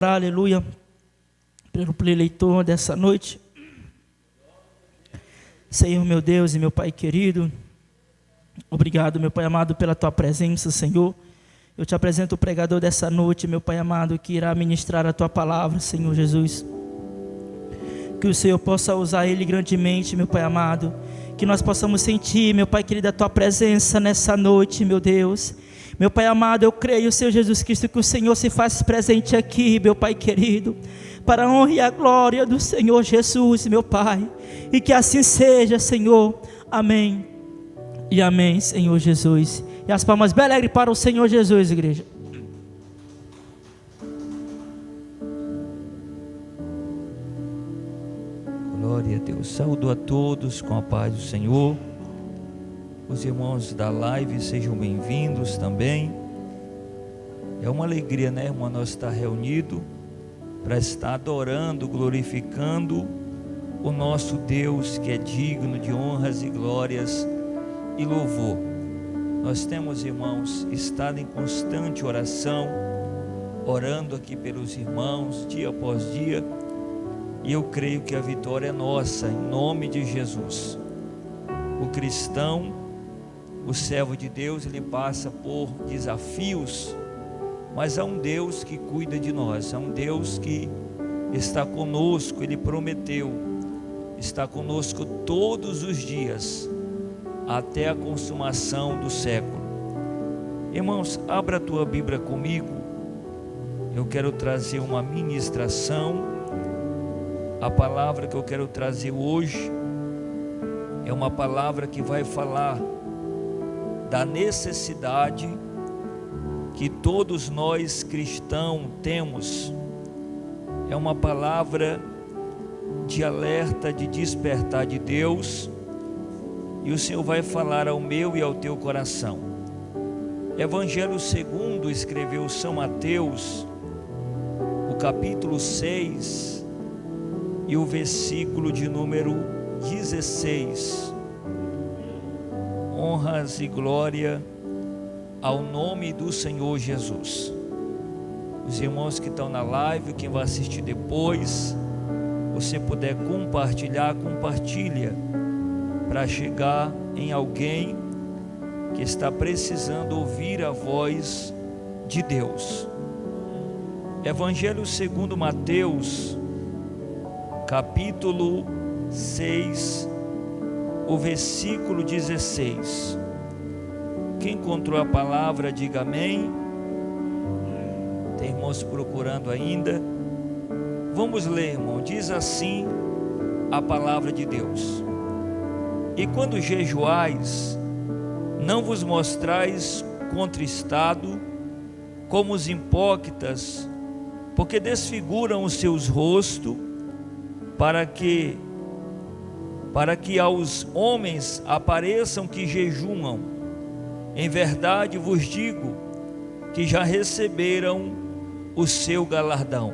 Aleluia, pelo preleitor dessa noite. Senhor meu Deus e meu Pai querido, obrigado, meu Pai amado, pela Tua presença, Senhor. Eu te apresento o pregador dessa noite, meu Pai amado, que irá ministrar a Tua palavra, Senhor Jesus. Que o Senhor possa usar ele grandemente, meu Pai amado. Que nós possamos sentir, meu Pai querido, a Tua presença nessa noite, meu Deus. Meu Pai amado, eu creio, Senhor Jesus Cristo, que o Senhor se faz presente aqui, meu Pai querido, para a honra e a glória do Senhor Jesus, meu Pai, e que assim seja, Senhor, amém, e amém, Senhor Jesus. E as palmas bem alegres para o Senhor Jesus, igreja. Glória a Deus, saúdo a todos com a paz do Senhor. Os irmãos da live sejam bem-vindos também. É uma alegria, né, irmão, nós estar reunidos para estar adorando, glorificando o nosso Deus, que é digno de honras e glórias e louvor. Nós temos, irmãos, estado em constante oração, orando aqui pelos irmãos, dia após dia, e eu creio que a vitória é nossa, em nome de Jesus. O cristão, o servo de Deus, ele passa por desafios, mas há um Deus que cuida de nós, há um Deus que está conosco. Ele prometeu estar conosco todos os dias, até a consumação do século. Irmãos, abra a tua Bíblia comigo. Eu quero trazer uma ministração. A palavra que eu quero trazer hoje é uma palavra que vai falar da necessidade que todos nós cristãos temos. É uma palavra de alerta, de despertar de Deus, e o Senhor vai falar ao meu e ao teu coração. Evangelho segundo escreveu São Mateus, o capítulo 6 e o versículo de número 16. Honras e glória ao nome do Senhor Jesus. Os irmãos que estão na live, quem vai assistir depois, você puder compartilhar, compartilha, para chegar em alguém que está precisando ouvir a voz de Deus. Evangelho segundo Mateus, capítulo 6, o versículo 16. Quem encontrou a palavra, diga amém. Tem irmãos procurando ainda. Vamos ler, irmão. Diz assim a palavra de Deus: e quando jejuais, não vos mostrais contristado como os hipócritas, porque desfiguram os seus rostos, para que aos homens apareçam que jejuam. Em verdade vos digo que já receberam o seu galardão.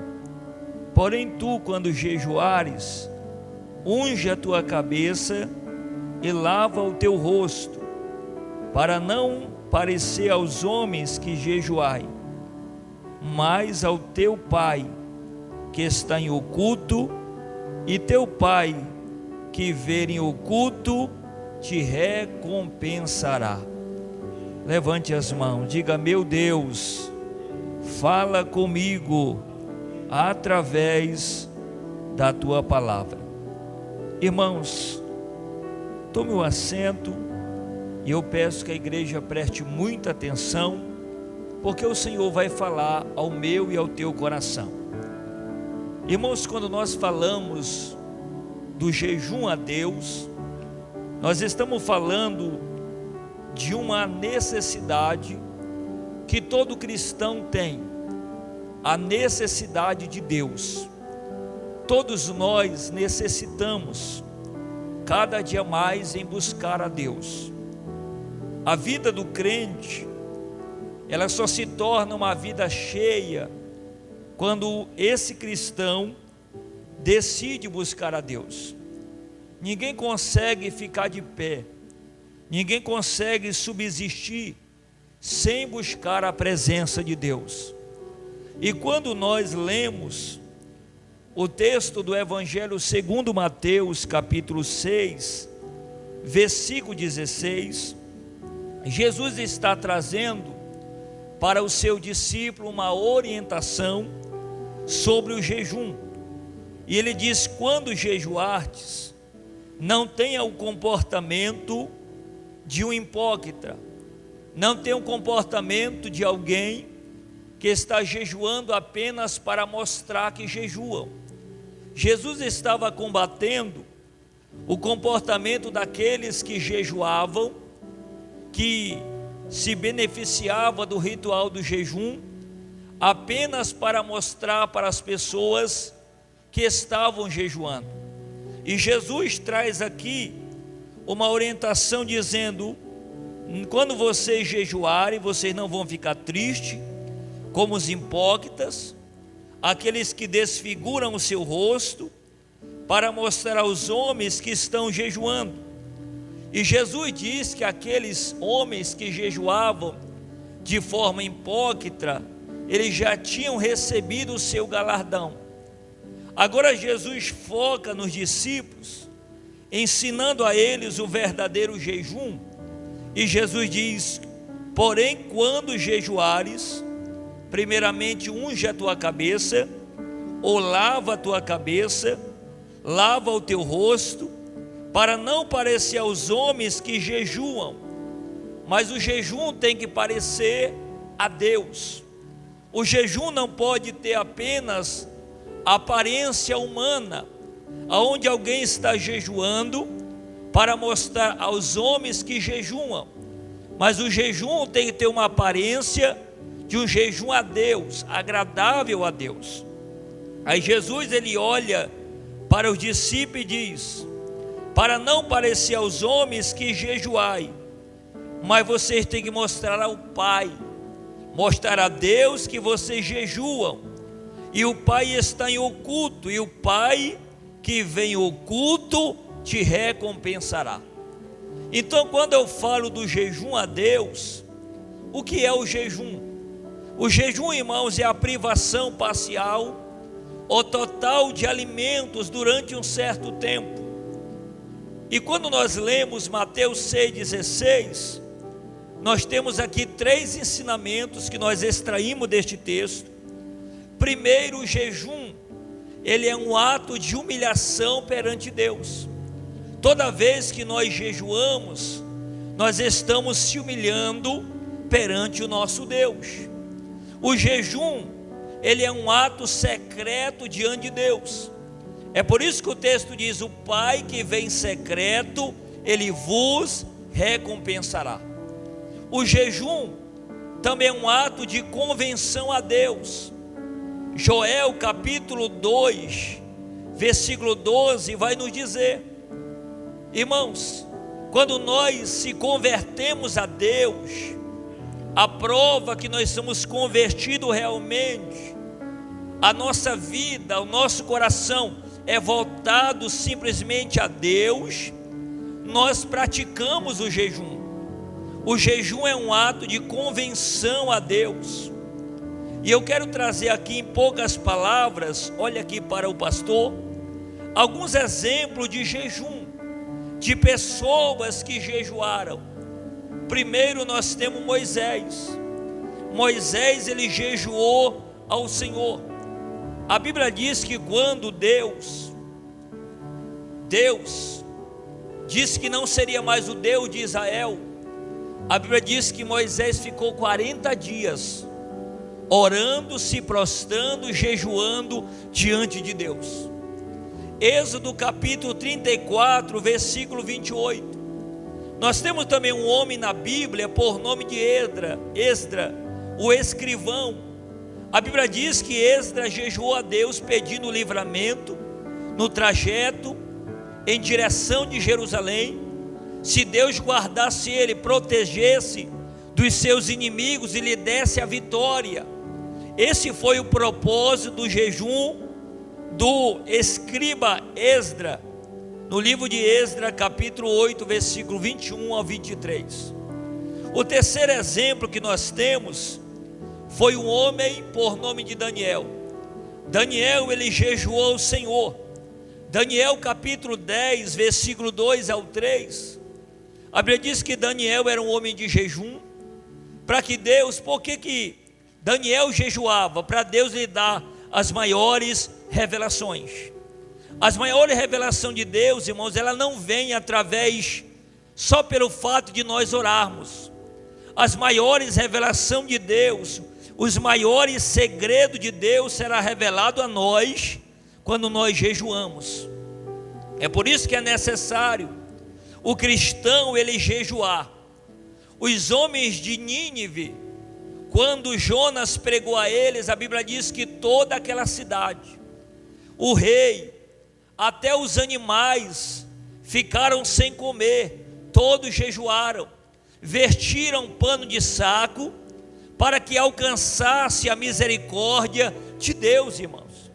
Porém tu, quando jejuares, unge a tua cabeça e lava o teu rosto, para não parecer aos homens que jejuai, mas ao teu Pai que está em oculto, e teu Pai que vê em oculto te recompensará. Levante as mãos, diga: meu Deus, fala comigo através da tua palavra. Irmãos, tome o assento, e eu peço que a igreja preste muita atenção, porque o Senhor vai falar ao meu e ao teu coração. Irmãos, quando nós falamos do jejum a Deus, nós estamos falando de uma necessidade que todo cristão tem, a necessidade de Deus. Todos nós necessitamos cada dia mais em buscar a Deus. A vida do crente, ela só se torna uma vida cheia quando esse cristão decide buscar a Deus. Ninguém consegue ficar de pé, ninguém consegue subsistir sem buscar a presença de Deus. E quando nós lemos o texto do Evangelho segundo Mateus, capítulo 6, versículo 16, Jesus está trazendo para o seu discípulo uma orientação sobre o jejum. E ele diz: quando jejuardes, não tenha o comportamento de um hipócrita, não tenha o comportamento de alguém que está jejuando apenas para mostrar que jejuam. Jesus estava combatendo o comportamento daqueles que jejuavam, que se beneficiava do ritual do jejum apenas para mostrar para as pessoas que estavam jejuando. E Jesus traz aqui uma orientação dizendo: quando vocês jejuarem, vocês não vão ficar tristes como os hipócritas, aqueles que desfiguram o seu rosto para mostrar aos homens que estão jejuando. E Jesus diz que aqueles homens que jejuavam de forma hipócrita, eles já tinham recebido o seu galardão. Agora Jesus foca nos discípulos, ensinando a eles o verdadeiro jejum. E Jesus diz: porém, quando jejuares, primeiramente unge a tua cabeça, ou lava a tua cabeça, lava o teu rosto, para não parecer aos homens que jejuam, mas o jejum tem que parecer a Deus. O jejum não pode ter apenas aparência humana, aonde alguém está jejuando para mostrar aos homens que jejuam, mas o jejum tem que ter uma aparência de um jejum a Deus, agradável a Deus. Aí Jesus ele olha para os discípulos e diz: para não parecer aos homens que jejuai, mas vocês têm que mostrar ao Pai, mostrar a Deus que vocês jejuam, e o Pai está em oculto, e o Pai que vem em oculto te recompensará. Então, quando eu falo do jejum a Deus, o que é o jejum? O jejum, irmãos, é a privação parcial ou total de alimentos durante um certo tempo. E quando nós lemos Mateus 6,16, nós temos aqui 3 ensinamentos que nós extraímos deste texto. Primeiro, o jejum, ele é um ato de humilhação perante Deus. Toda vez que nós jejuamos, nós estamos se humilhando perante o nosso Deus. O jejum, ele é um ato secreto diante de Deus. É por isso que o texto diz: o Pai que vem em secreto, ele vos recompensará. O jejum também é um ato de convenção a Deus. Joel capítulo 2, versículo 12 vai nos dizer: irmãos, quando nós se convertemos a Deus, a prova que nós somos convertidos realmente, a nossa vida, o nosso coração é voltado simplesmente a Deus, nós praticamos o jejum. O jejum é um ato de convenção a Deus. E eu quero trazer aqui em poucas palavras, olha aqui para o pastor, alguns exemplos de jejum, de pessoas que jejuaram. Primeiro nós temos Moisés. Moisés ele jejuou ao Senhor. A Bíblia diz que quando Deus disse que não seria mais o Deus de Israel, a Bíblia diz que Moisés ficou 40 dias orando, se prostrando, jejuando diante de Deus. Êxodo capítulo 34, versículo 28. Nós temos também um homem na Bíblia por nome de Esdra, o escrivão. A Bíblia diz que Esdra jejuou a Deus pedindo livramento no trajeto em direção de Jerusalém. Se Deus guardasse ele, protegesse dos seus inimigos e lhe desse a vitória. Esse foi o propósito do jejum do escriba Esdra, no livro de Esdra, capítulo 8, versículo 21 ao 23. O terceiro exemplo que nós temos foi um homem por nome de Daniel. Daniel, ele jejuou ao Senhor. Daniel capítulo 10, versículo 2 ao 3, a Bíblia diz que Daniel era um homem de jejum, para que Deus, por que Daniel jejuava? Para Deus lhe dar as maiores revelações. As maiores revelações de Deus, irmãos, ela não vem através, só pelo fato de nós orarmos. As maiores revelações de Deus, os maiores segredos de Deus será revelado a nós quando nós jejuamos. É por isso que é necessário o cristão ele jejuar. Os homens de Nínive, quando Jonas pregou a eles, a Bíblia diz que toda aquela cidade, o rei, até os animais ficaram sem comer, todos jejuaram, vestiram pano de saco para que alcançasse a misericórdia de Deus, irmãos.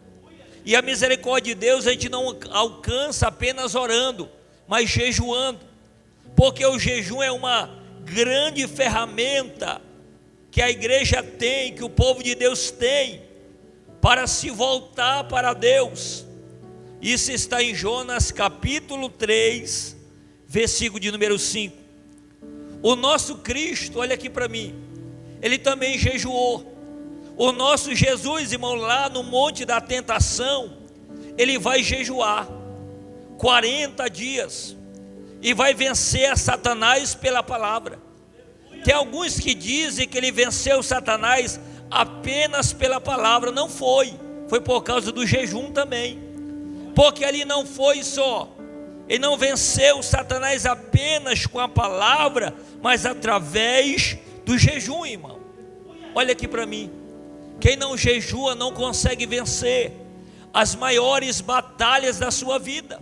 E a misericórdia de Deus a gente não alcança apenas orando, mas jejuando, porque o jejum é uma grande ferramenta que a igreja tem, que o povo de Deus tem, para se voltar para Deus. Isso está em Jonas capítulo 3, versículo de número 5. O nosso Cristo, olha aqui para mim, ele também jejuou. O nosso Jesus, irmão, lá no monte da tentação, ele vai jejuar 40 dias e vai vencer a Satanás pela palavra. Tem alguns que dizem que ele venceu Satanás apenas pela palavra. Não foi, foi por causa do jejum também, porque ali não foi só, ele não venceu Satanás apenas com a palavra, mas através do jejum, irmão. Olha aqui para mim, quem não jejua não consegue vencer as maiores batalhas da sua vida.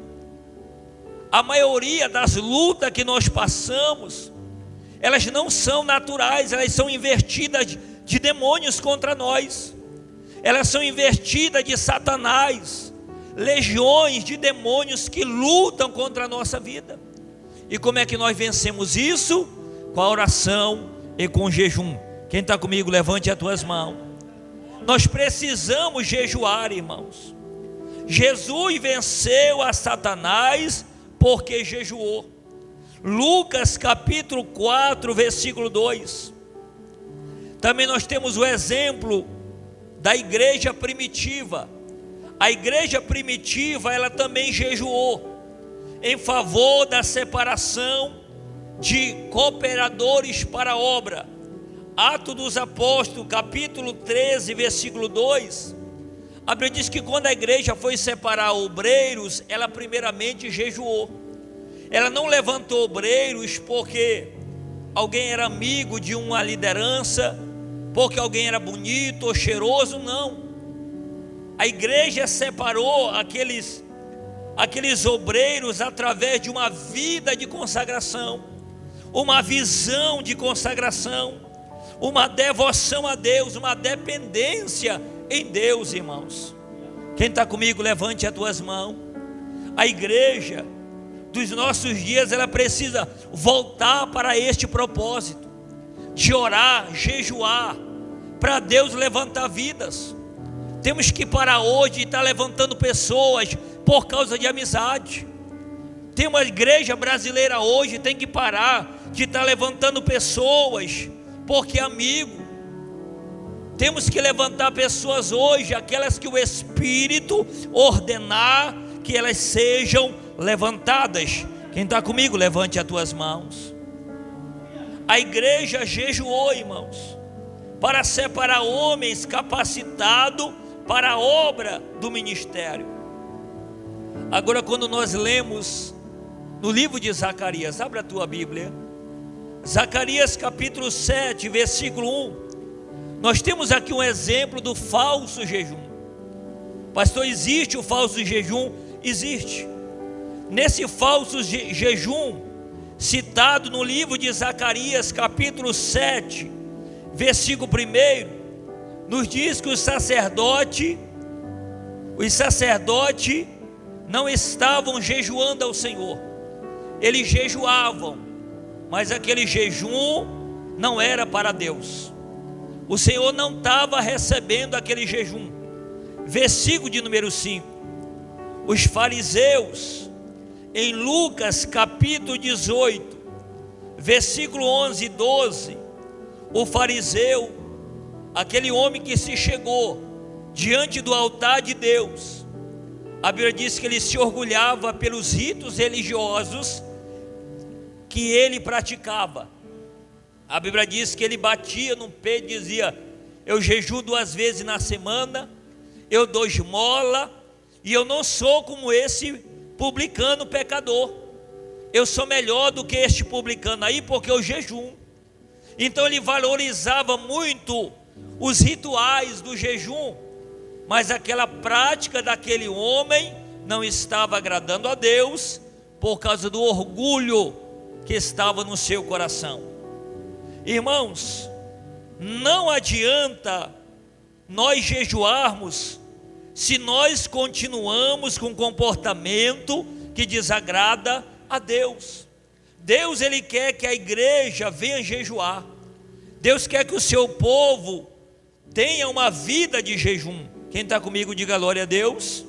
A maioria das lutas que nós passamos, elas não são naturais, elas são invertidas de demônios contra nós. Elas são invertidas de Satanás, legiões de demônios que lutam contra a nossa vida. E como é que nós vencemos isso? Com a oração e com o jejum. Quem está comigo, levante as tuas mãos. Nós precisamos jejuar, irmãos. Jesus venceu a Satanás porque jejuou. Lucas capítulo 4, versículo 2. Também nós temos o exemplo da igreja primitiva. A igreja primitiva, ela também jejuou em favor da separação de cooperadores para a obra. Atos dos Apóstolos, capítulo 13, versículo 2, a Bíblia diz que quando a igreja foi separar obreiros, ela primeiramente jejuou. Ela não levantou obreiros porque alguém era amigo de uma liderança, porque alguém era bonito ou cheiroso, não. A igreja separou aqueles obreiros através de uma vida de consagração, uma visão de consagração, uma devoção a Deus, uma dependência em Deus, irmãos. Quem está comigo, levante as tuas mãos. A igreja dos nossos dias, ela precisa voltar para este propósito de orar, jejuar, para Deus levantar vidas. Temos que parar hoje de estar levantando pessoas por causa de amizade. Tem uma igreja brasileira hoje, tem que parar de estar levantando pessoas porque é amigo. Temos que levantar pessoas hoje, aquelas que o Espírito ordenar que elas sejam levantadas. Quem está comigo, levante as tuas mãos. A igreja jejuou, irmãos, para separar homens capacitados para a obra do ministério. Agora, quando nós lemos no livro de Zacarias, abre a tua Bíblia, Zacarias capítulo 7, versículo 1, nós temos aqui um exemplo do falso jejum. Pastor, existe o falso jejum? Existe. Nesse falso jejum, citado no livro de Zacarias capítulo 7, versículo 1, nos diz que os sacerdotes não estavam jejuando ao Senhor. Eles jejuavam, mas aquele jejum não era para Deus. o Senhor não estava recebendo aquele jejum. Versículo de número 5. Os fariseus, em Lucas capítulo 18, versículo 11 e 12, o fariseu, aquele homem que se chegou diante do altar de Deus, a Bíblia diz que ele se orgulhava pelos ritos religiosos que ele praticava. A Bíblia diz que ele batia no peito e dizia: eu jejuo 2 vezes na semana, eu dou esmola, e eu não sou como esse publicano pecador. Eu sou melhor do que este publicano aí, porque eu jejum. Então ele valorizava muito os rituais do jejum, mas aquela prática daquele homem não estava agradando a Deus, por causa do orgulho que estava no seu coração. Irmãos, não adianta nós jejuarmos se nós continuamos com um comportamento que desagrada a Deus. Deus, ele quer que a igreja venha jejuar. Deus quer que o seu povo tenha uma vida de jejum. Quem está comigo, diga glória a Deus.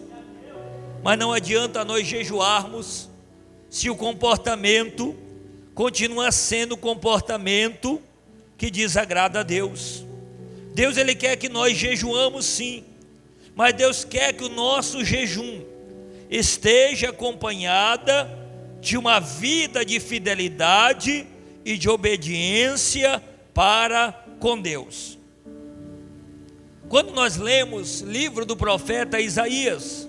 Mas não adianta nós jejuarmos se o comportamento continua sendo o comportamento que desagrada a Deus. Deus, ele quer que nós jejuamos sim, mas Deus quer que o nosso jejum esteja acompanhada de uma vida de fidelidade e de obediência para com Deus. Quando nós lemos livro do profeta Isaías,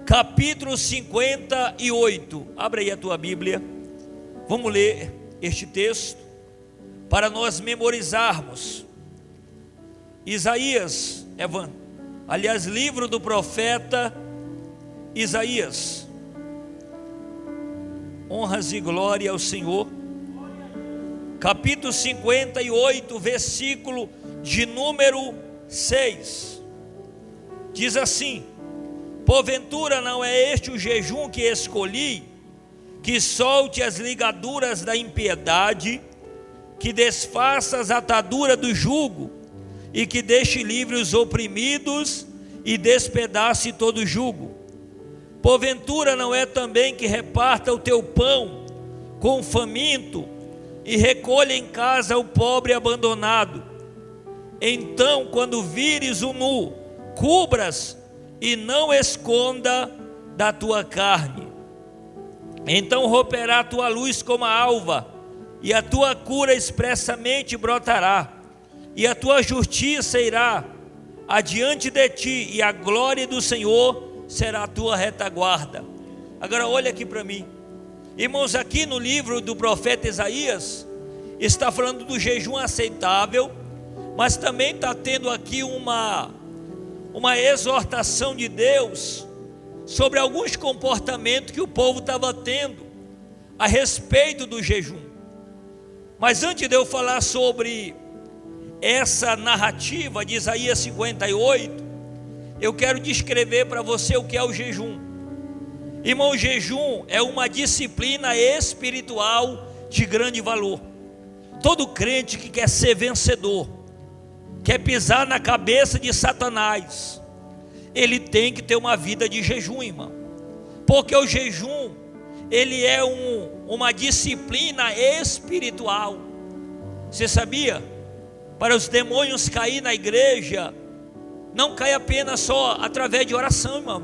capítulo 58, abre aí a tua Bíblia, vamos ler este texto para nós memorizarmos. Isaías, livro do profeta Isaías. Honras e glória ao Senhor. Capítulo 58, versículo de número 6. Diz assim: porventura não é este o jejum que escolhi, que solte as ligaduras da impiedade, que desfaça as ataduras do jugo, e que deixe livres os oprimidos, e despedace todo jugo? Porventura não é também que reparta o teu pão com o faminto, e recolha em casa o pobre abandonado? Então, quando vires o nu, cubras e não esconda da tua carne. Então romperá a tua luz como a alva, e a tua cura expressamente brotará, e a tua justiça irá adiante de ti, e a glória do Senhor será a tua retaguarda. Agora olha aqui para mim, irmãos, aqui no livro do profeta Isaías, está falando do jejum aceitável, mas também está tendo aqui uma exortação de Deus sobre alguns comportamentos que o povo estava tendo a respeito do jejum. Mas antes de eu falar sobre essa narrativa de Isaías 58, eu quero descrever para você o que é o jejum. Irmão, o jejum é uma disciplina espiritual de grande valor. Todo crente que quer ser vencedor, quer pisar na cabeça de Satanás, ele tem que ter uma vida de jejum, irmão. Porque o jejum, ele é uma disciplina espiritual. Você sabia? Para os demônios cair na igreja, não cai apenas só através de oração, irmão.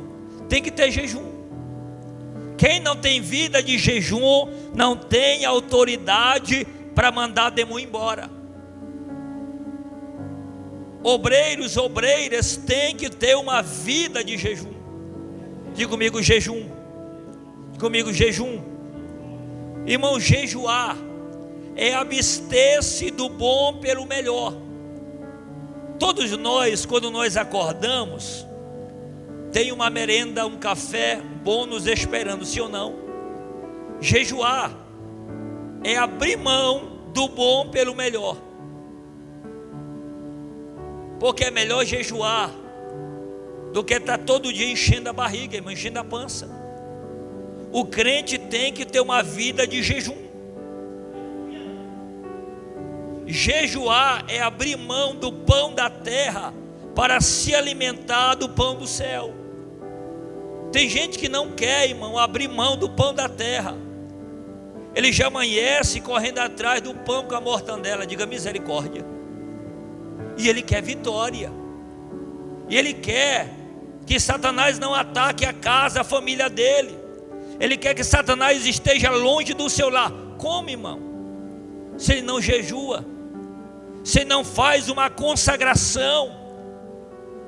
Tem que ter jejum. Quem não tem vida de jejum, não tem autoridade para mandar demônio embora. Obreiros, obreiras têm que ter uma vida de jejum. Diga comigo, jejum. Diga comigo, jejum. Irmão, jejuar é abster-se do bom pelo melhor. Todos nós, quando nós acordamos, tem uma merenda, um café bom nos esperando, sim ou não? Jejuar é abrir mão do bom pelo melhor. Porque é melhor jejuar do que estar todo dia enchendo a barriga, irmão, enchendo a pança. O crente tem que ter uma vida de jejum. Jejuar é abrir mão do pão da terra para se alimentar do pão do céu. Tem gente que não quer, irmão, abrir mão do pão da terra. Ele já amanhece correndo atrás do pão com a mortandela, diga misericórdia. E ele quer vitória. E ele quer que Satanás não ataque a casa, a família dele. Ele quer que Satanás esteja longe do seu lar. Como, irmão? Se ele não jejua, se ele não faz uma consagração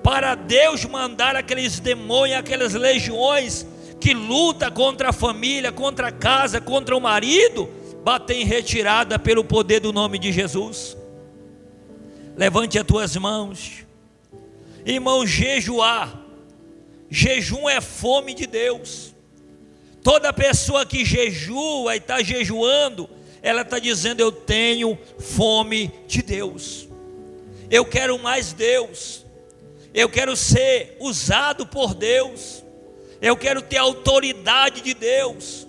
para Deus mandar aqueles demônios, aquelas legiões que lutam contra a família, contra a casa, contra o marido, bater em retirada pelo poder do nome de Jesus. Levante as tuas mãos. Irmão, jejuar. Jejum é fome de Deus. Toda pessoa que jejua e está jejuando, ela está dizendo: eu tenho fome de Deus. Eu quero mais Deus. Eu quero ser usado por Deus. Eu quero ter autoridade de Deus.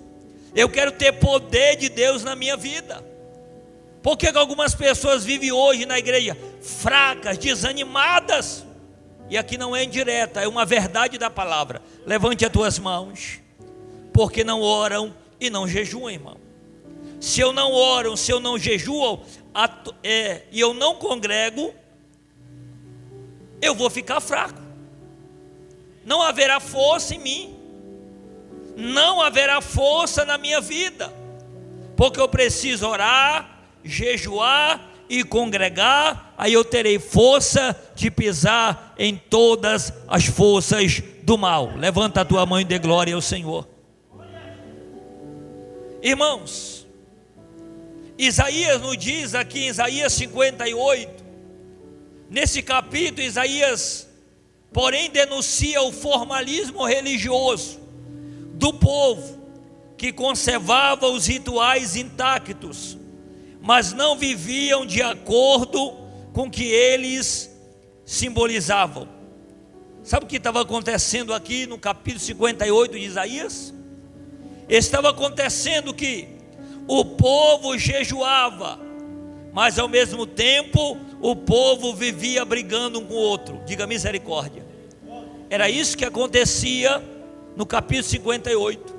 Eu quero ter poder de Deus na minha vida. Por que algumas pessoas vivem hoje na igreja fracas, desanimadas? E aqui não é indireta, é uma verdade da palavra. Levante as tuas mãos. Porque não oram e não jejuam, irmão. Se eu não oro, se eu não jejuo e eu não congrego, eu vou ficar fraco. Não haverá força em mim. Não haverá força na minha vida. Porque eu preciso orar, jejuar e congregar. Aí eu terei força de pisar em todas as forças do mal. Levanta a tua mão e dê glória ao Senhor. Irmãos, Isaías nos diz aqui em Isaías 58, nesse capítulo, Isaías, porém, denuncia o formalismo religioso do povo, que conservava os rituais intactos, mas não viviam de acordo com o que eles simbolizavam. Sabe o que estava acontecendo aqui no capítulo 58 de Isaías? Estava acontecendo que o povo jejuava, mas ao mesmo tempo o povo vivia brigando um com o outro. Diga misericórdia. Era isso que acontecia no capítulo 58.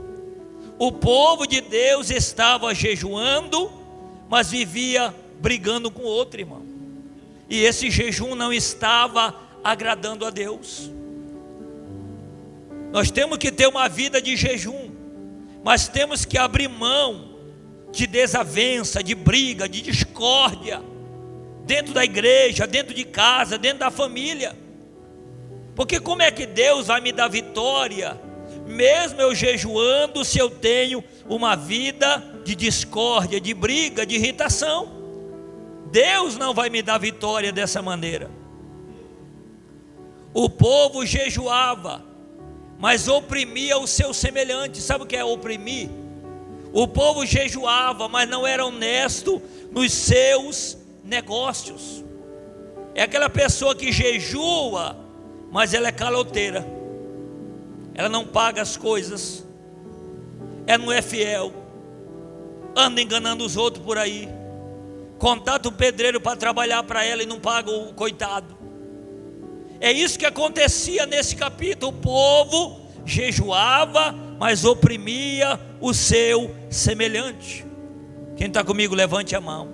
O povo de Deus estava jejuando, mas vivia brigando com o outro, irmão. E esse jejum não estava agradando a Deus. Nós temos que ter uma vida de jejum, mas temos que abrir mão de desavença, de briga, de discórdia, dentro da igreja, dentro de casa, dentro da família. Porque como é que Deus vai me dar vitória, mesmo eu jejuando, se eu tenho uma vida de discórdia, de briga, de irritação? Deus não vai me dar vitória dessa maneira. O povo jejuava, mas oprimia o seu semelhante. Sabe o que é oprimir? O povo jejuava, mas não era honesto nos seus negócios. É aquela pessoa que jejua, mas ela é caloteira. Ela não paga as coisas. Ela não é fiel. Anda enganando os outros por aí. Contrata um pedreiro para trabalhar para ela e não paga o coitado. É isso que acontecia nesse capítulo. O povo jejuava, mas oprimia o seu semelhante. Quem está comigo, levante a mão.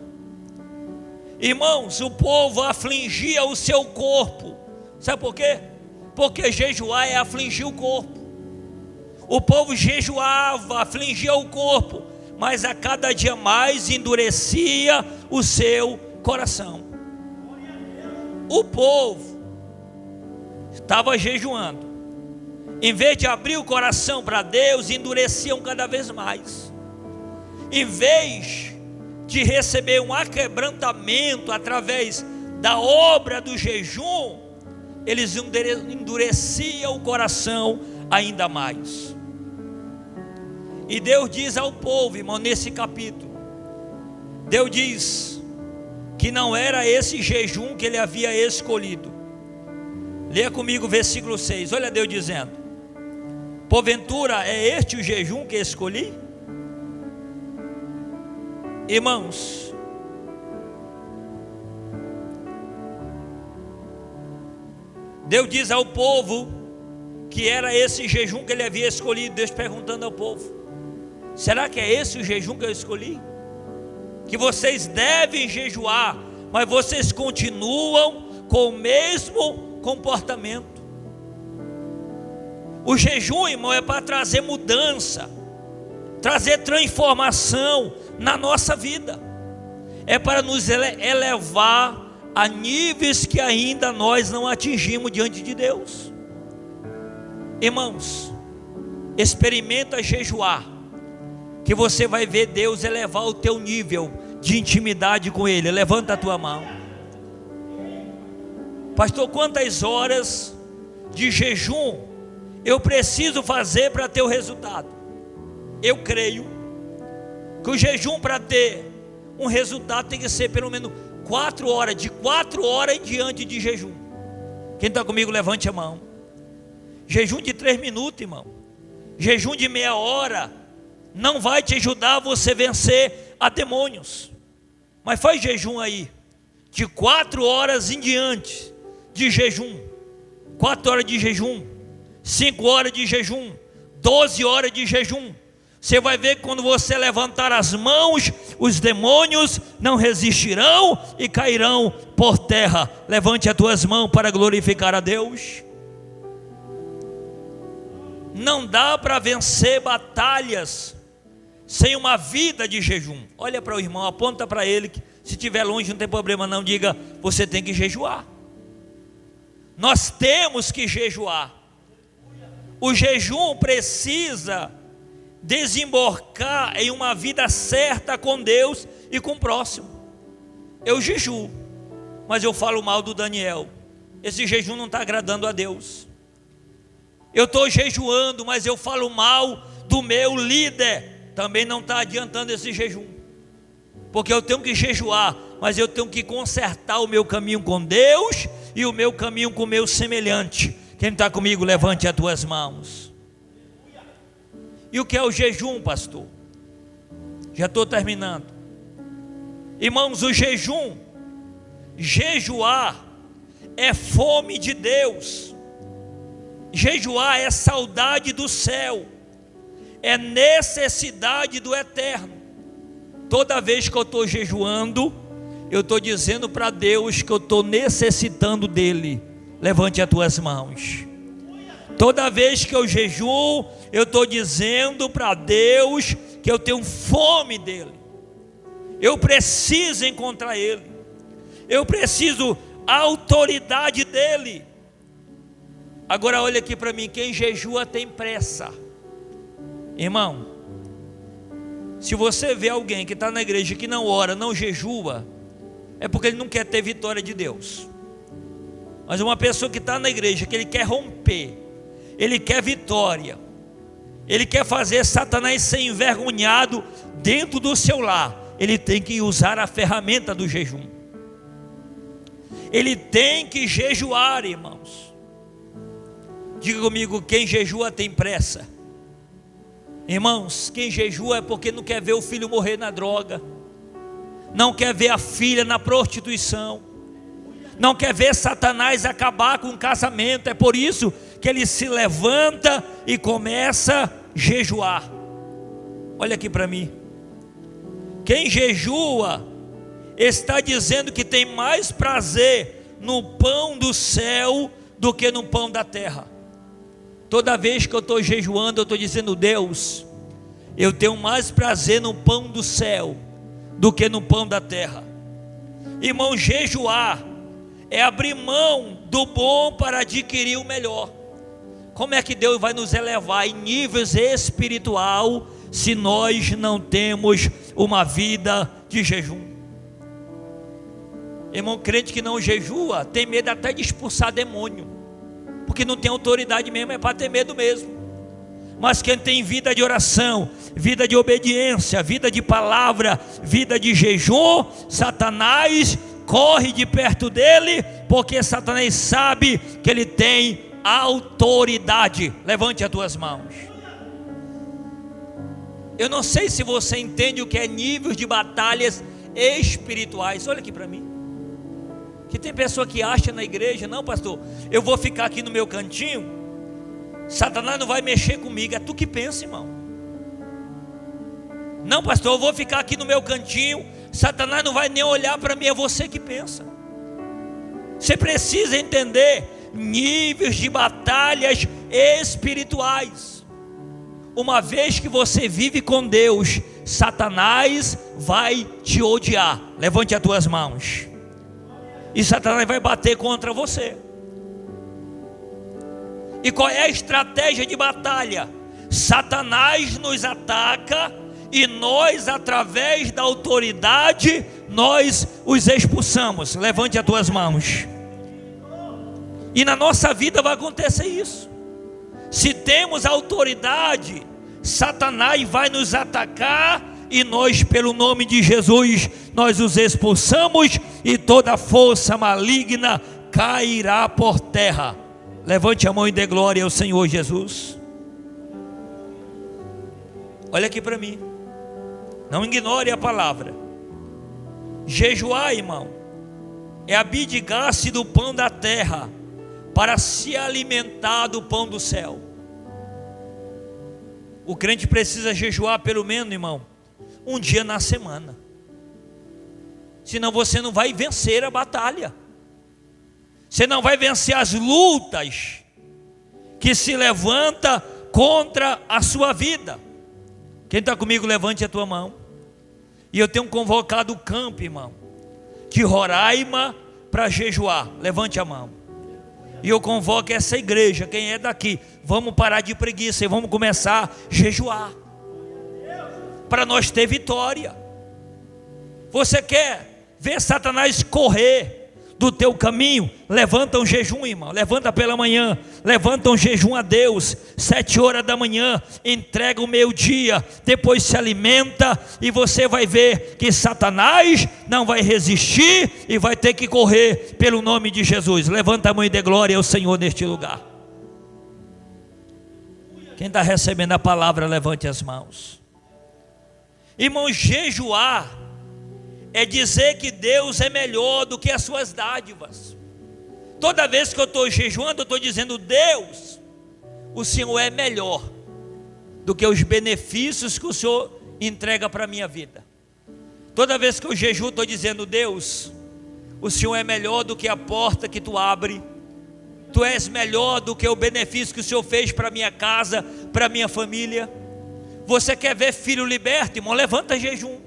Irmãos, o povo afligia o seu corpo. Sabe por quê? Porque jejuar é afligir o corpo. O povo jejuava, afligia o corpo, mas a cada dia mais endurecia o seu coração. O povo estava jejuando, em vez de abrir o coração para Deus, endureciam cada vez mais. Em vez de receber um aquebrantamento através da obra do jejum, eles endureciam o coração ainda mais. E Deus diz ao povo, irmão, nesse capítulo, Deus diz que não era esse jejum que ele havia escolhido. Leia comigo o versículo 6, olha Deus dizendo: porventura é este o jejum que escolhi? Irmãos, Deus diz ao povo que era esse jejum que ele havia escolhido. Deus perguntando ao povo: será que é esse o jejum que eu escolhi? Que vocês devem jejuar, mas vocês continuam com o mesmo comportamento. O jejum, irmão, é para trazer mudança, trazer transformação na nossa vida. É para nos elevar a níveis que ainda nós não atingimos diante de Deus. Irmãos, experimenta jejuar, que você vai ver Deus elevar o teu nível de intimidade com Ele. Levanta a tua mão. Pastor, quantas horas de jejum eu preciso fazer para ter o resultado? Eu creio que o jejum, para ter um resultado, tem que ser pelo menos 4 horas, de 4 horas em diante de jejum. Quem está comigo, levante a mão. Jejum de 3 minutos, irmão, jejum de meia hora não vai te ajudar a você vencer a demônios. Mas faz jejum aí de 4 horas em diante de jejum. 4 horas de jejum, 5 horas de jejum, 12 horas de jejum. Você vai ver que quando você levantar as mãos, os demônios não resistirão e cairão por terra. Levante as tuas mãos para glorificar a Deus. Não dá para vencer batalhas sem uma vida de jejum. Olha para o irmão, aponta para ele, que se estiver longe não tem problema não, diga: você tem que jejuar. Nós temos que jejuar. O jejum precisa desembocar em uma vida certa com Deus e com o próximo. Eu jejuo, mas eu falo mal do Daniel. Esse jejum não está agradando a Deus. Eu estou jejuando, mas eu falo mal do meu líder. Também não está adiantando esse jejum. Porque eu tenho que jejuar, mas eu tenho que consertar o meu caminho com Deus e o meu caminho com o meu semelhante. Quem está comigo, levante as tuas mãos. E o que é o jejum, pastor? Já estou terminando. Irmãos, o jejum, jejuar é fome de Deus. Jejuar é saudade do céu, é necessidade do eterno. Toda vez que eu estou jejuando, eu estou dizendo para Deus que eu estou necessitando dele. Levante as tuas mãos. Toda vez que eu jejuo, eu estou dizendo para Deus que eu tenho fome dele. Eu preciso encontrar ele. Eu preciso a autoridade dele. Agora olha aqui para mim, quem jejua tem pressa. Irmão, se você vê alguém que está na igreja que não ora, não jejua, é porque ele não quer ter vitória de Deus. Mas uma pessoa que está na igreja, que ele quer romper, ele quer vitória, ele quer fazer Satanás ser envergonhado dentro do seu lar, ele tem que usar a ferramenta do jejum. Ele tem que jejuar, irmãos. Diga comigo, quem jejua tem pressa. Irmãos, quem jejua é porque não quer ver o filho morrer na droga, não quer ver a filha na prostituição, não quer ver Satanás acabar com o casamento. É por isso que ele se levanta e começa a jejuar. Olha aqui para mim. Quem jejua está dizendo que tem mais prazer no pão do céu do que no pão da terra. Toda vez que eu estou jejuando, eu estou dizendo: Deus, eu tenho mais prazer no pão do céu do que no pão da terra. Irmão, jejuar é abrir mão do bom para adquirir o melhor. Como é que Deus vai nos elevar em níveis espiritual se nós não temos uma vida de jejum? Irmão, crente que não jejua tem medo até de expulsar demônio, porque não tem autoridade mesmo, é para ter medo mesmo. Mas quem tem vida de oração, vida de obediência, vida de palavra, vida de jejum, Satanás corre de perto dele, porque Satanás sabe que ele tem autoridade. Levante as tuas mãos. Eu não sei se você entende o que é níveis de batalhas espirituais. Olha aqui para mim. Que tem pessoa que acha na igreja: não, pastor, eu vou ficar aqui no meu cantinho, Satanás não vai mexer comigo. É tu que pensa, irmão. Não, pastor, eu vou ficar aqui no meu cantinho, Satanás não vai nem olhar para mim. É você que pensa. Você precisa entender níveis de batalhas espirituais. Uma vez que você vive com Deus, Satanás vai te odiar. Levante as tuas mãos. E Satanás vai bater contra você. E qual é a estratégia de batalha? Satanás nos ataca e nós, através da autoridade, nós os expulsamos. Levante as tuas mãos. E na nossa vida vai acontecer isso. Se temos autoridade, Satanás vai nos atacar e nós, pelo nome de Jesus, nós os expulsamos e toda força maligna cairá por terra. Levante a mão e dê glória ao Senhor Jesus. Olha aqui para mim. Não ignore a palavra. Jejuar, irmão, é abdicar-se do pão da terra para se alimentar do pão do céu. O crente precisa jejuar pelo menos, irmão, um dia na semana. Senão você não vai vencer a batalha. Você não vai vencer as lutas que se levanta contra a sua vida. Quem está comigo, levante a tua mão. E eu tenho convocado o campo, irmão, de Roraima para jejuar. Levante a mão. E eu convoco essa igreja, quem é daqui, vamos parar de preguiça e vamos começar a jejuar, para nós ter vitória. Você quer ver Satanás correr do teu caminho? Levanta um jejum, irmão. Levanta pela manhã, levanta um jejum a Deus, 7 horas da manhã, entrega o meio-dia, depois se alimenta, e você vai ver que Satanás não vai resistir e vai ter que correr pelo nome de Jesus. Levanta a mão e dê glória ao Senhor neste lugar. Quem está recebendo a palavra, levante as mãos. Irmão, jejuar é dizer que Deus é melhor do que as suas dádivas. Toda vez que eu estou jejuando, eu estou dizendo: Deus, o Senhor é melhor do que os benefícios que o Senhor entrega para a minha vida. Toda vez que eu jejuo, estou dizendo: Deus, o Senhor é melhor do que a porta que tu abre. Tu és melhor do que o benefício que o Senhor fez para a minha casa, para a minha família. Você quer ver filho liberto, irmão? Levanta jejum.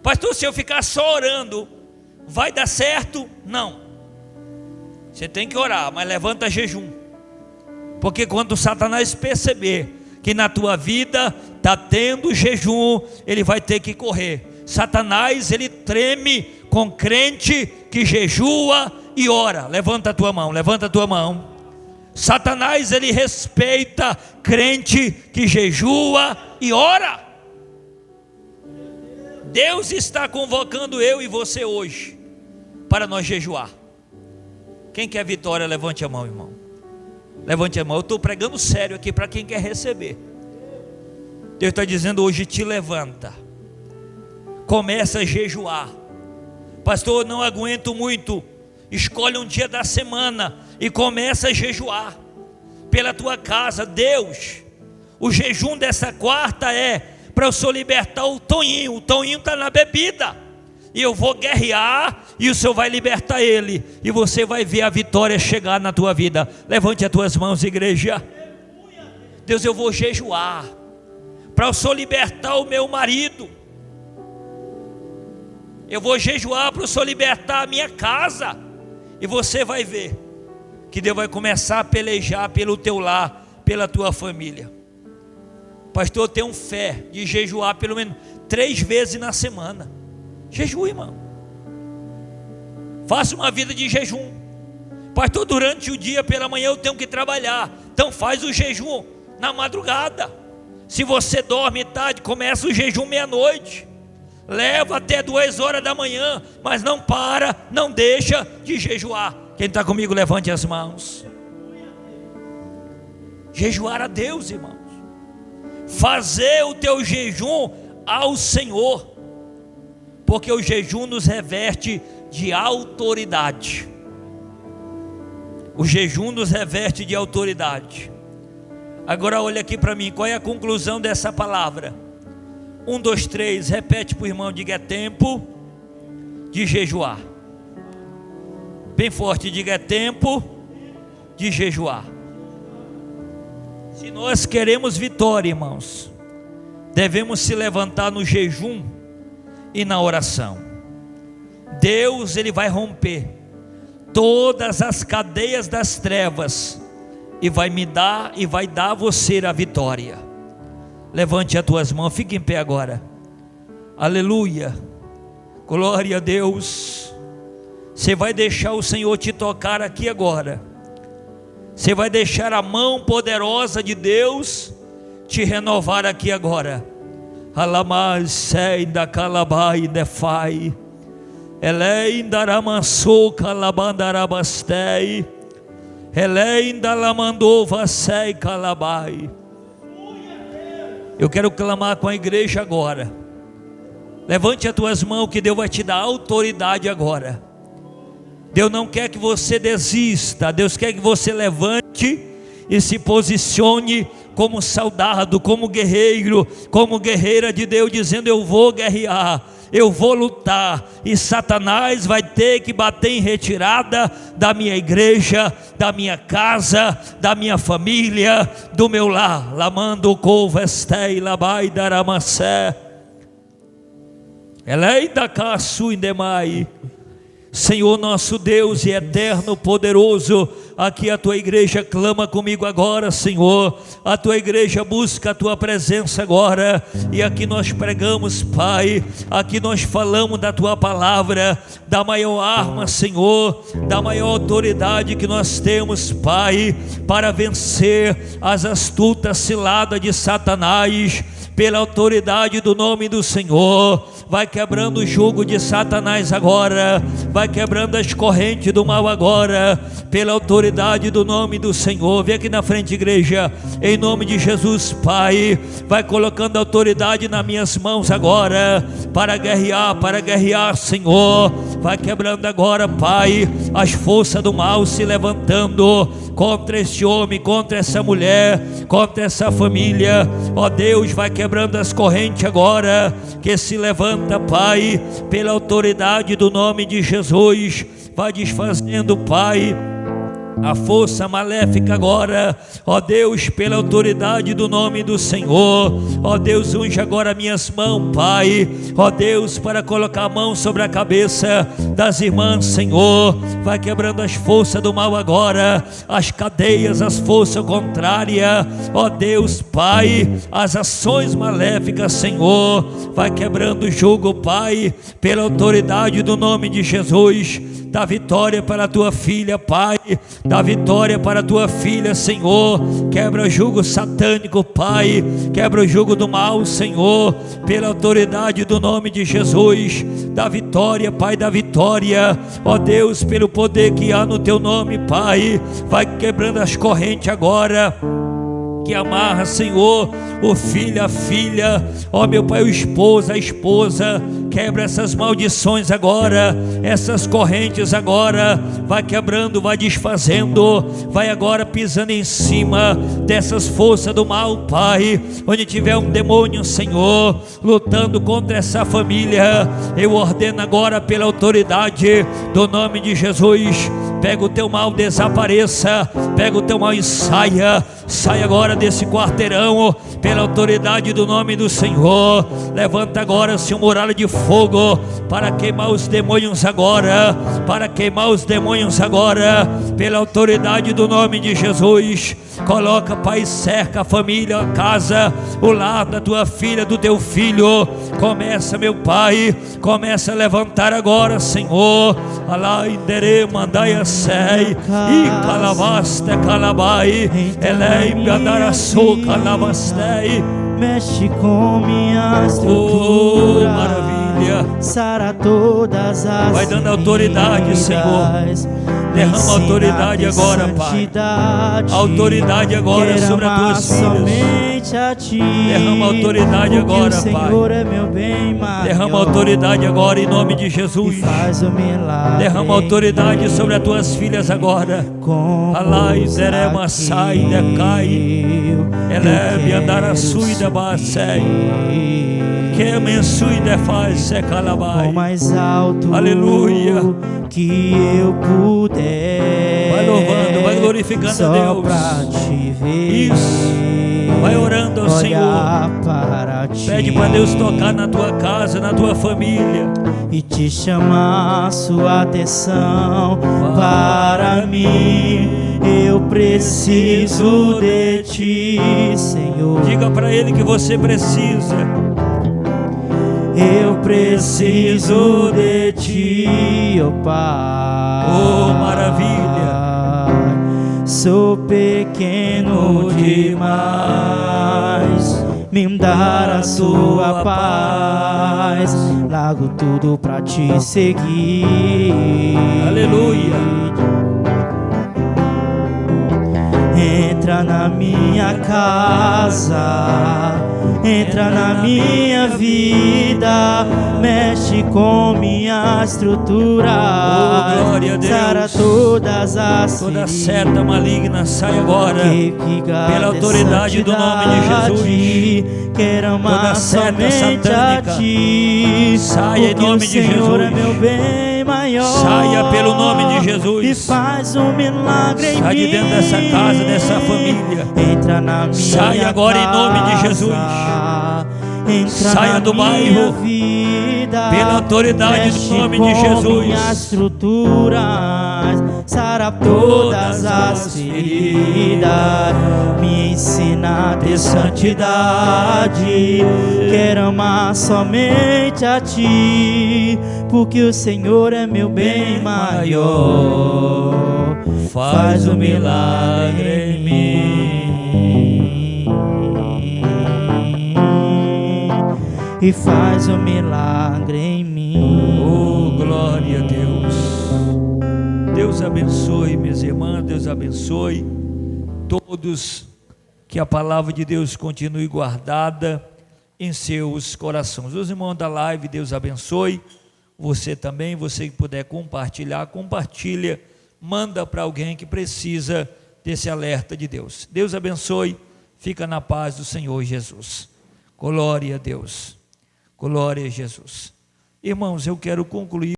Pastor, se eu ficar só orando, vai dar certo? Não. Você tem que orar, mas levanta jejum. Porque quando Satanás perceber que na tua vida está tendo jejum, ele vai ter que correr. Satanás, ele treme com crente que jejua e ora. Levanta a tua mão, levanta a tua mão. Satanás, ele respeita crente que jejua e ora. Deus está convocando eu e você hoje para nós jejuar. Quem quer vitória, levante a mão, irmão. Levante a mão. Eu estou pregando sério aqui para quem quer receber. Deus está dizendo hoje: te levanta, começa a jejuar. Pastor, eu não aguento muito. Escolhe um dia da semana e começa a jejuar pela tua casa. Deus, o jejum dessa quarta é para eu só libertar o Toninho. O Toninho está na bebida, e eu vou guerrear, e o Senhor vai libertar ele, e você vai ver a vitória chegar na tua vida. Levante as tuas mãos, igreja. Deus, eu vou jejuar para eu só libertar o meu marido. Eu vou jejuar para eu só libertar a minha casa. E você vai ver que Deus vai começar a pelejar pelo teu lar, pela tua família. Pastor, eu tenho fé de jejuar pelo menos 3 vezes na semana. Jejue, irmão. Faça uma vida de jejum. Pastor, durante o dia, pela manhã eu tenho que trabalhar. Então faz o jejum na madrugada. Se você dorme tarde, começa o jejum meia-noite. Leva até 2 horas da manhã, mas não para, não deixa de jejuar. Quem está comigo, levante as mãos. Jejuar a Deus, irmãos. Fazer o teu jejum ao Senhor, porque o jejum nos reverte de autoridade. O jejum nos reveste de autoridade. Agora olha aqui para mim, qual é a conclusão dessa palavra? 1, 2, 3, repete para o irmão, diga: é tempo de jejuar. Bem forte, diga: é tempo de jejuar. Se nós queremos vitória, irmãos, devemos se levantar no jejum e na oração. Deus, Ele vai romper todas as cadeias das trevas e vai me dar e vai dar a você a vitória. Levante as tuas mãos, fique em pé agora. Aleluia, glória a Deus. Você vai deixar o Senhor te tocar aqui agora. Você vai deixar a mão poderosa de Deus te renovar aqui agora. Alamai sei da calabai defai, elein daramansou calabandarabastei, elein dalamandova sei calabai. Eu quero clamar com a igreja agora. Levante as tuas mãos que Deus vai te dar autoridade agora. Deus não quer que você desista. Deus quer que você levante e se posicione como soldado, como guerreiro, como guerreira de Deus, dizendo: eu vou guerrear, eu vou lutar, e Satanás vai ter que bater em retirada da minha igreja, da minha casa, da minha família, do meu lar. Lamando covestei labai daramacé, elei da caçu indemai. Senhor nosso Deus e eterno, poderoso, aqui a tua igreja clama comigo agora, Senhor. A tua igreja busca a tua presença agora, e aqui nós pregamos, Pai, aqui nós falamos da tua palavra, da maior arma, Senhor, da maior autoridade que nós temos, Pai, para vencer as astutas ciladas de Satanás. Pela autoridade do nome do Senhor, vai quebrando o jugo de Satanás agora, vai quebrando as correntes do mal agora, pela autoridade do nome do Senhor. Vem aqui na frente, igreja, em nome de Jesus, Pai, vai colocando autoridade nas minhas mãos agora, para guerrear, Senhor. Vai quebrando agora, Pai, as forças do mal se levantando contra este homem, contra essa mulher, contra essa família. Ó Deus, vai quebrando as correntes agora, que se levanta, Pai, pela autoridade do nome de Jesus. Vai desfazendo, Pai, a força maléfica agora, ó Deus, pela autoridade do nome do Senhor. Ó Deus, unge agora minhas mãos, Pai, ó Deus, para colocar a mão sobre a cabeça das irmãs, Senhor. Vai quebrando as forças do mal agora, as cadeias, as forças contrárias, ó Deus, Pai, as ações maléficas, Senhor. Vai quebrando o jugo, Pai, pela autoridade do nome de Jesus. Dá vitória para a tua filha, Pai, dá vitória para a tua filha, Senhor. Quebra o jugo satânico, Pai, quebra o jugo do mal, Senhor, pela autoridade do nome de Jesus. Dá vitória, Pai, dá vitória, ó Deus, pelo poder que há no teu nome, Pai. Vai quebrando as correntes agora que amarra, Senhor, o filho, a filha, ó meu Pai, o esposo, a esposa. Quebra essas maldições agora, essas correntes agora. Vai quebrando, vai desfazendo, vai agora pisando em cima dessas forças do mal, Pai. Onde tiver um demônio, Senhor, lutando contra essa família, eu ordeno agora pela autoridade do nome de Jesus. Pega o teu mal, desapareça. Pega o teu mal e saia. Sai agora desse quarteirão, pela autoridade do nome do Senhor. Levanta agora, Senhor, muralha de fogo, para queimar os demônios agora, para queimar os demônios agora, pela autoridade do nome de Jesus. Coloca, Pai, cerca a família, a casa, o lar da tua filha, do teu filho. Começa, meu Pai, começa a levantar agora, Senhor. Alá indere mandai a sei, e calavaste calabai, elei gadaraçu calavastei. Mexe com minha estrutura, maravilha. Sara todas as vai dando autoridade, Senhor. Derrama autoridade agora, Pai. Autoridade agora sobre as tuas filhas. Derrama autoridade agora, Pai. Derrama autoridade agora em nome de Jesus. Derrama autoridade sobre as tuas filhas agora. Alai, zerema, sai, decai. Eleve, andar a suida, basei. Que mensui de faz se calabai. O mais alto, aleluia, que eu puder. Vai louvando, vai glorificando a Deus. Pra te ver. Isso. Vai orando ao Senhor. Para ti. Pede para Deus tocar na tua casa, na tua família. E te chamar sua atenção para mim. Eu preciso de ti, Senhor. Diga para Ele que você precisa. Eu preciso de ti, ó Pai. Oh, maravilha. Sou pequeno demais. Me dar a sua paz. Largo tudo pra te seguir. Aleluia. Entra na minha casa, entra na minha vida, mexe com minha estrutura. Oh, glória a Deus. Sara todas as toda seta maligna sai agora pela autoridade do nome de Jesus. Quero amar toda seta somente satânica a ti, saia em nome de Senhor Jesus. É meu bem maior. Saia pelo nome de Jesus. E faz um milagre em mim. Sai de dentro dessa casa, dessa família. Entra na minha saia agora em nome de Jesus. Entra saia do bairro vida, pela autoridade do nome de Jesus. Minhas estruturas, sara todas as feridas, me ensina a ter santidade. Quero amar somente a ti, porque o Senhor é meu bem maior. Faz um milagre em mim. E faz um milagre em mim. Oh, glória a Deus. Deus abençoe, minhas irmãs. Deus abençoe todos. Que a palavra de Deus continue guardada em seus corações. Os irmãos da live, Deus abençoe. Você também, você que puder compartilhar, compartilha. Manda para alguém que precisa desse alerta de Deus. Deus abençoe. Fica na paz do Senhor Jesus. Glória a Deus. Glória a Jesus. Irmãos, eu quero concluir